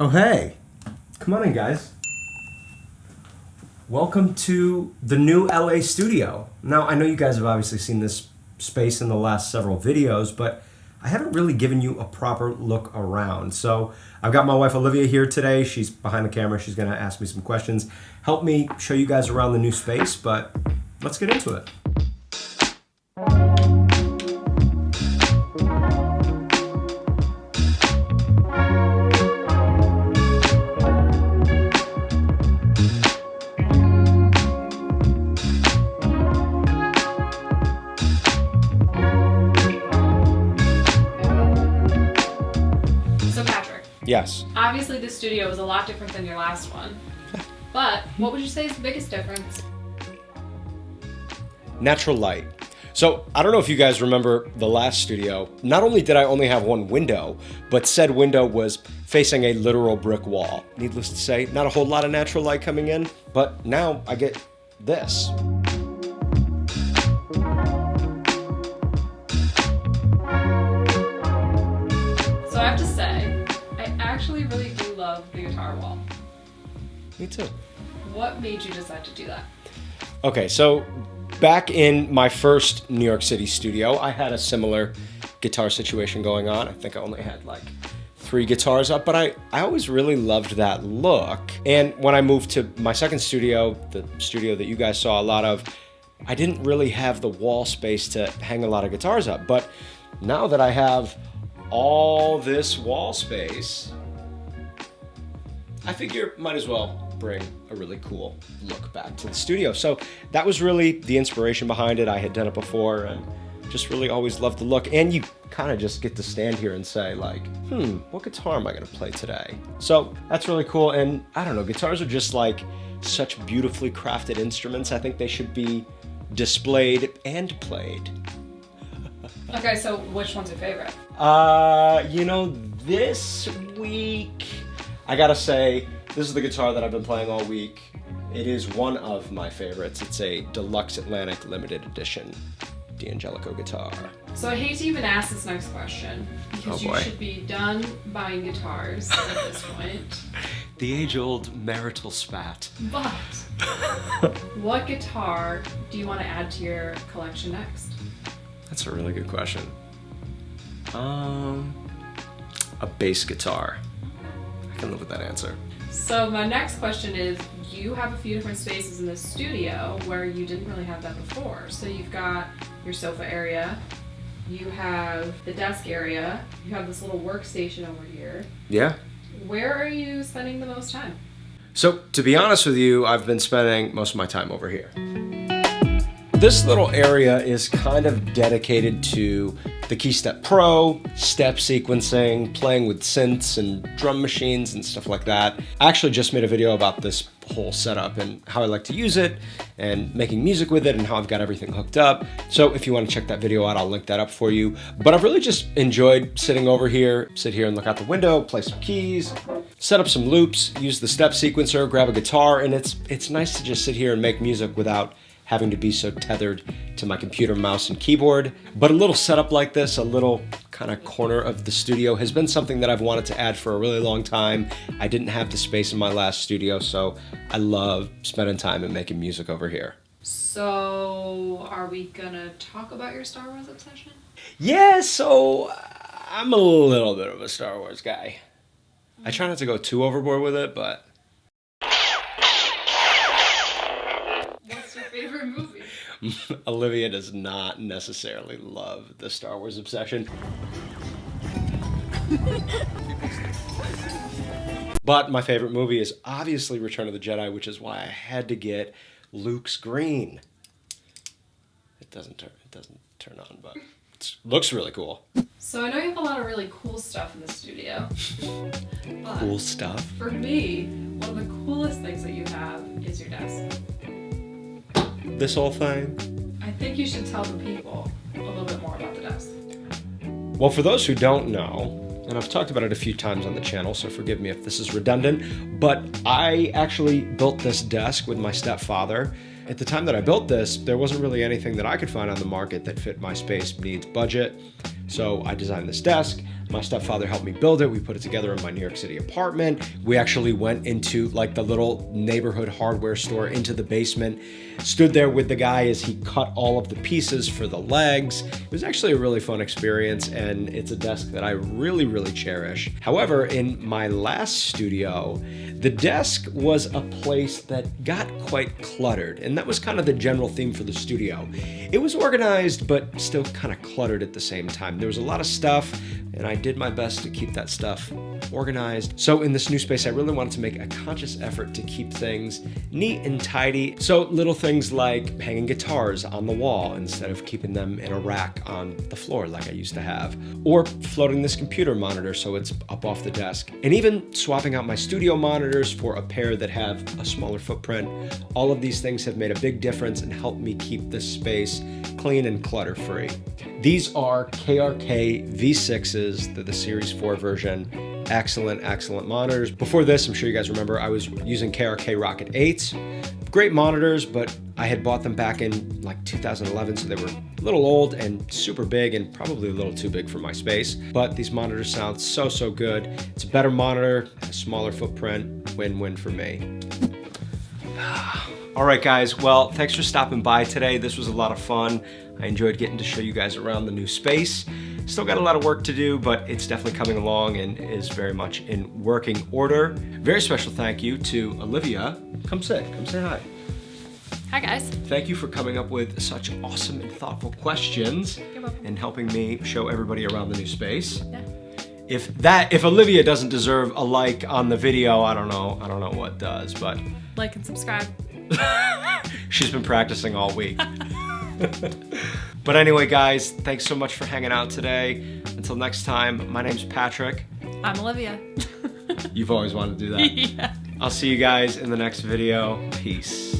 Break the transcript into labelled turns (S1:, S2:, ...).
S1: Oh, hey. Come on in, guys. Welcome to the new LA studio. Now, I know you guys have obviously seen this space in the last several videos, but I haven't really given you a proper look around. So I've got my wife Olivia here today. She's behind the camera. She's gonna ask me some questions, help me show you guys around the new space, but let's get into it. Yes.
S2: Obviously, this studio was a lot different than your last one. But what would you say is the biggest difference?
S1: Natural light. So I don't know if you guys remember the last studio. Not only did I only have one window, but said window was facing a literal brick wall. Needless to say, not a whole lot of natural light coming in, but now I get this.
S2: So I have to say, I actually really do love the guitar wall.
S1: Me too.
S2: What made you decide to do that?
S1: Okay, so back in my first New York City studio, I had a similar guitar situation going on. I think I only had like 3 guitars up, but I always really loved that look. And when I moved to my second studio, the studio that you guys saw a lot of, I didn't really have the wall space to hang a lot of guitars up. But now that I have all this wall space, I figure might as well bring a really cool look back to the studio. So that was really the inspiration behind it. I had done it before and just really always loved the look. And you kind of just get to stand here and say like, what guitar am I gonna play today? So that's really cool. And I don't know, guitars are just like such beautifully crafted instruments. I think they should be displayed and played.
S2: Okay, so which one's your favorite?
S1: You know, this week, I gotta say, this is the guitar that I've been playing all week. It is one of my favorites. It's a Deluxe Atlantic Limited Edition D'Angelico guitar.
S2: So I hate to even ask this next question, because you should be done buying guitars at this point.
S1: The age-old marital spat.
S2: But what guitar do you want to add to your collection next?
S1: That's a really good question. A bass guitar. I can live with that answer.
S2: So my next question is, you have a few different spaces in the studio where you didn't really have that before. So you've got your sofa area, you have the desk area, you have this little workstation over here.
S1: Yeah.
S2: Where are you spending the most time?
S1: So to be honest with you, I've been spending most of my time over here. This little area is kind of dedicated to the KeyStep Pro, step sequencing, playing with synths and drum machines and stuff like that. I actually just made a video about this whole setup and how I like to use it and making music with it and how I've got everything hooked up. So if you want to check that video out, I'll link that up for you. But I've really just enjoyed sitting over here, sit here and look out the window, play some keys, set up some loops, use the step sequencer, grab a guitar, and it's nice to just sit here and make music without having to be so tethered to my computer, mouse, and keyboard. But a little setup like this, a little kind of corner of the studio, has been something that I've wanted to add for a really long time. I didn't have the space in my last studio, so I love spending time and making music over here.
S2: So are we gonna talk about your Star Wars obsession?
S1: Yeah, so I'm a little bit of a Star Wars guy. I try not to go too overboard with it, but
S2: Favorite movie?
S1: Olivia does not necessarily love the Star Wars obsession. But my favorite movie is obviously Return of the Jedi, which is why I had to get Luke's green. It doesn't turn on, but it looks really cool.
S2: So I know you have a lot of really cool stuff in the studio.
S1: Cool stuff?
S2: For me, one of the coolest things that you have is your desk.
S1: This whole thing?
S2: I think you should tell the people a little bit more about the desk.
S1: Well, for those who don't know, and I've talked about it a few times on the channel, so forgive me if this is redundant, but I actually built this desk with my stepfather. At the time that I built this, there wasn't really anything that I could find on the market that fit my space needs budget. So I designed this desk. My stepfather helped me build it. We put it together in my New York City apartment. We actually went into like the little neighborhood hardware store into the basement, stood there with the guy as he cut all of the pieces for the legs. It was actually a really fun experience, and it's a desk that I really, really cherish. However, in my last studio, the desk was a place that got quite cluttered, and that was kind of the general theme for the studio. It was organized, but still kind of cluttered at the same time. There was a lot of stuff, and I did my best to keep that stuff organized. So in this new space, I really wanted to make a conscious effort to keep things neat and tidy. So little things like hanging guitars on the wall instead of keeping them in a rack on the floor like I used to have, or floating this computer monitor so it's up off the desk, and even swapping out my studio monitors for a pair that have a smaller footprint. All of these things have made a big difference and helped me keep this space clean and clutter-free. These are KRK V6s, they're the Series 4 version. Excellent, excellent monitors. Before this, I'm sure you guys remember, I was using KRK Rocket 8s. Great monitors, but I had bought them back in like 2011, so they were a little old and super big and probably a little too big for my space. But these monitors sound so, so good. It's a better monitor, a smaller footprint, win-win for me. All right, guys, well, thanks for stopping by today. This was a lot of fun. I enjoyed getting to show you guys around the new space. Still got a lot of work to do, but it's definitely coming along and is very much in working order. Very special thank you to Olivia. Come say hi.
S2: Hi, guys.
S1: Thank you for coming up with such awesome and thoughtful questions.
S2: You're welcome.
S1: And helping me show everybody around the new space.
S2: Yeah.
S1: If Olivia doesn't deserve a like on the video, I don't know what does, but
S2: Like and subscribe.
S1: she's been practicing all week. But anyway, guys, thanks so much for hanging out today. Until next time, my name's Patrick.
S2: I'm Olivia.
S1: You've always wanted to do that.
S2: Yeah.
S1: I'll see you guys in the next video. Peace.